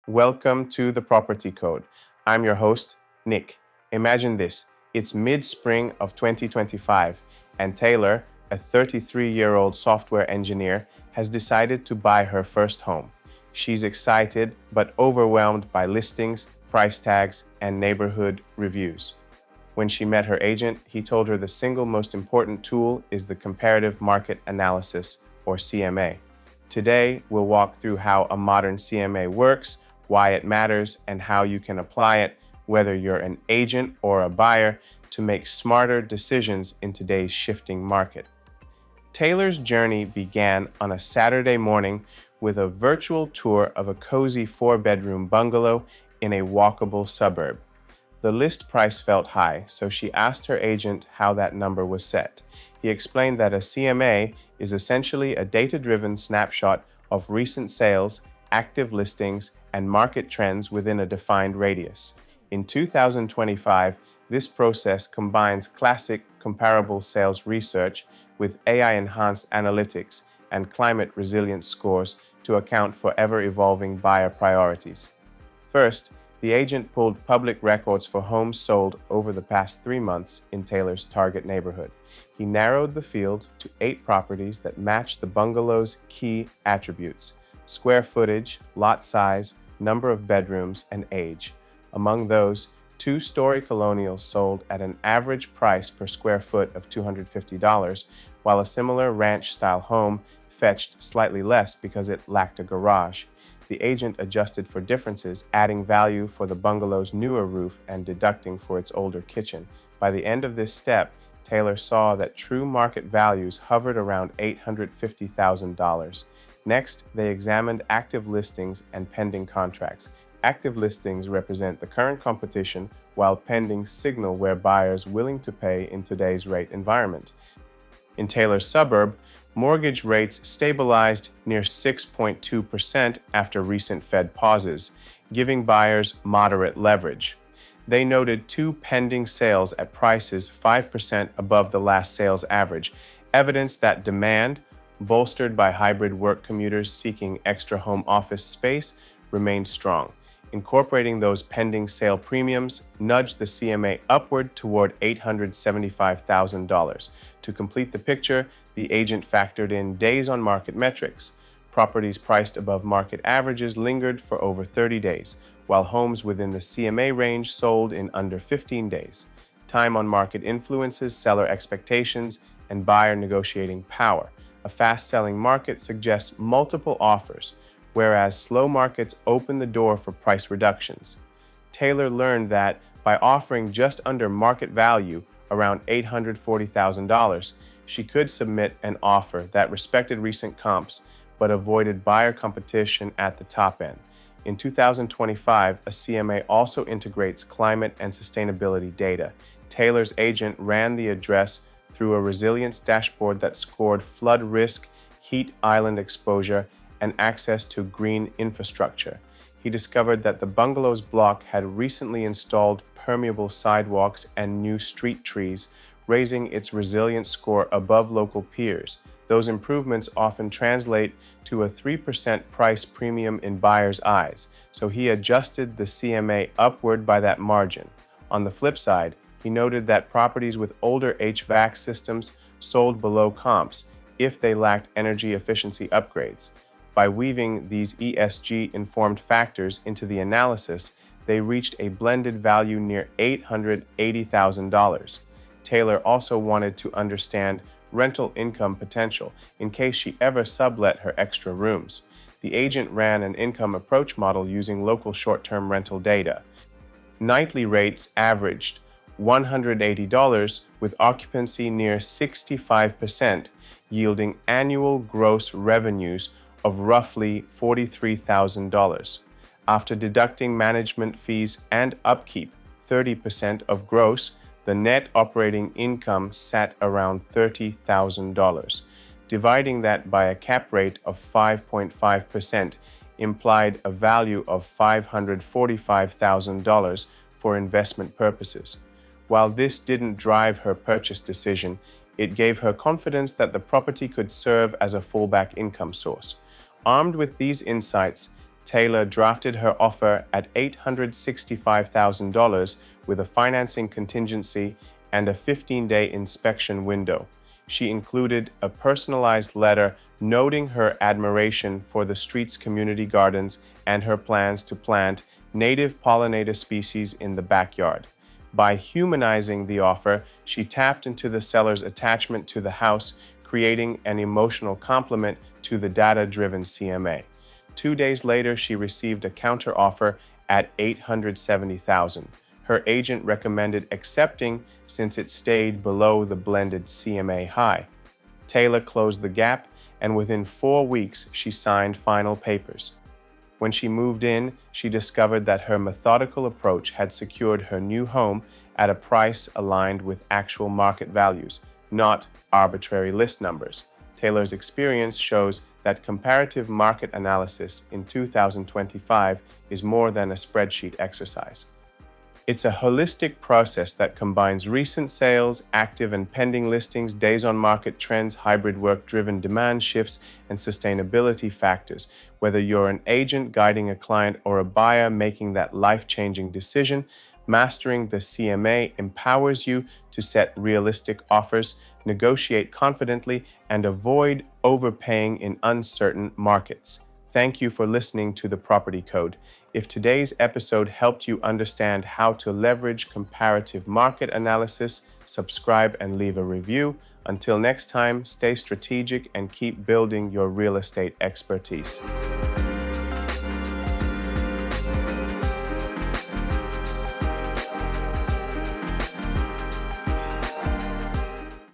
Welcome to the Property Code. I'm your host, Nick. Imagine this, it's mid-spring of 2025, and Taylor, a 33-year-old software engineer, has decided to buy her first home. She's excited but overwhelmed by listings, price tags, and neighborhood reviews. When she met her agent, he told her the single most important tool is the Comparative Market Analysis, or CMA. Today, we'll walk through how a modern CMA works, why it matters, and how you can apply it, whether you're an agent or a buyer, to make smarter decisions in today's shifting market. Taylor's journey began on a Saturday morning with a virtual tour of a cozy 4-bedroom bungalow in a walkable suburb. The list price felt high, so she asked her agent how that number was set. He explained that a CMA is essentially a data-driven snapshot of recent sales, active listings, and market trends within a defined radius. In 2025, this process combines classic comparable sales research with AI-enhanced analytics and climate resilience scores to account for ever-evolving buyer priorities. First, the agent pulled public records for homes sold over the past 3 months in Taylor's target neighborhood. He narrowed the field to 8 properties that matched the bungalow's key attributes: square footage, lot size, number of bedrooms, and age. Among those, 2-story colonials sold at an average price per square foot of $250, while a similar ranch-style home fetched slightly less because it lacked a garage. The agent adjusted for differences, adding value for the bungalow's newer roof and deducting for its older kitchen. By the end of this step, Taylor saw that true market values hovered around $850,000. Next, they examined active listings and pending contracts. Active listings represent the current competition, while pending signal where buyers willing to pay in today's rate environment. In Taylor's suburb, mortgage rates stabilized near 6.2% after recent Fed pauses, giving buyers moderate leverage. They noted 2 pending sales at prices 5% above the last sales average, evidence that demand, bolstered by hybrid work commuters seeking extra home office space, remained strong. Incorporating those pending sale premiums nudged the CMA upward toward $875,000. To complete the picture, the agent factored in days on market metrics. Properties priced above market averages lingered for over 30 days, while homes within the CMA range sold in under 15 days. Time on market influences seller expectations and buyer negotiating power. A fast-selling market suggests multiple offers, whereas slow markets open the door for price reductions. Taylor learned that by offering just under market value, around $840,000, she could submit an offer that respected recent comps but avoided buyer competition at the top end. In 2025, a CMA also integrates climate and sustainability data. Taylor's agent ran the address through a resilience dashboard that scored flood risk, heat island exposure, and access to green infrastructure. He discovered that the bungalow's block had recently installed permeable sidewalks and new street trees, raising its resilience score above local peers. Those improvements often translate to a 3% price premium in buyers' eyes, so he adjusted the CMA upward by that margin. On the flip side, he noted that properties with older HVAC systems sold below comps if they lacked energy efficiency upgrades. By weaving these ESG-informed factors into the analysis, they reached a blended value near $880,000. Taylor also wanted to understand rental income potential in case she ever sublet her extra rooms. The agent ran an income approach model using local short-term rental data. Nightly rates averaged $180 with occupancy near 65%, yielding annual gross revenues of roughly $43,000. After deducting management fees and upkeep, 30% of gross, the net operating income sat around $30,000. Dividing that by a cap rate of 5.5% implied a value of $545,000 for investment purposes. While this didn't drive her purchase decision, it gave her confidence that the property could serve as a fallback income source. Armed with these insights, Taylor drafted her offer at $865,000 with a financing contingency and a 15-day inspection window. She included a personalized letter noting her admiration for the street's community gardens and her plans to plant native pollinator species in the backyard. By humanizing the offer, she tapped into the seller's attachment to the house, creating an emotional complement to the data-driven CMA. 2 days later, she received a counteroffer at $870,000. Her agent recommended accepting since it stayed below the blended CMA high. Taylor closed the gap, and within 4 weeks, she signed final papers. When she moved in, she discovered that her methodical approach had secured her new home at a price aligned with actual market values, not arbitrary list numbers. Taylor's experience shows that comparative market analysis in 2025 is more than a spreadsheet exercise. It's a holistic process that combines recent sales, active and pending listings, days on market trends, hybrid work-driven demand shifts, and sustainability factors. Whether you're an agent guiding a client or a buyer making that life-changing decision, mastering the CMA empowers you to set realistic offers, negotiate confidently, and avoid overpaying in uncertain markets. Thank you for listening to The Property Code. If today's episode helped you understand how to leverage comparative market analysis, subscribe and leave a review. Until next time, stay strategic and keep building your real estate expertise.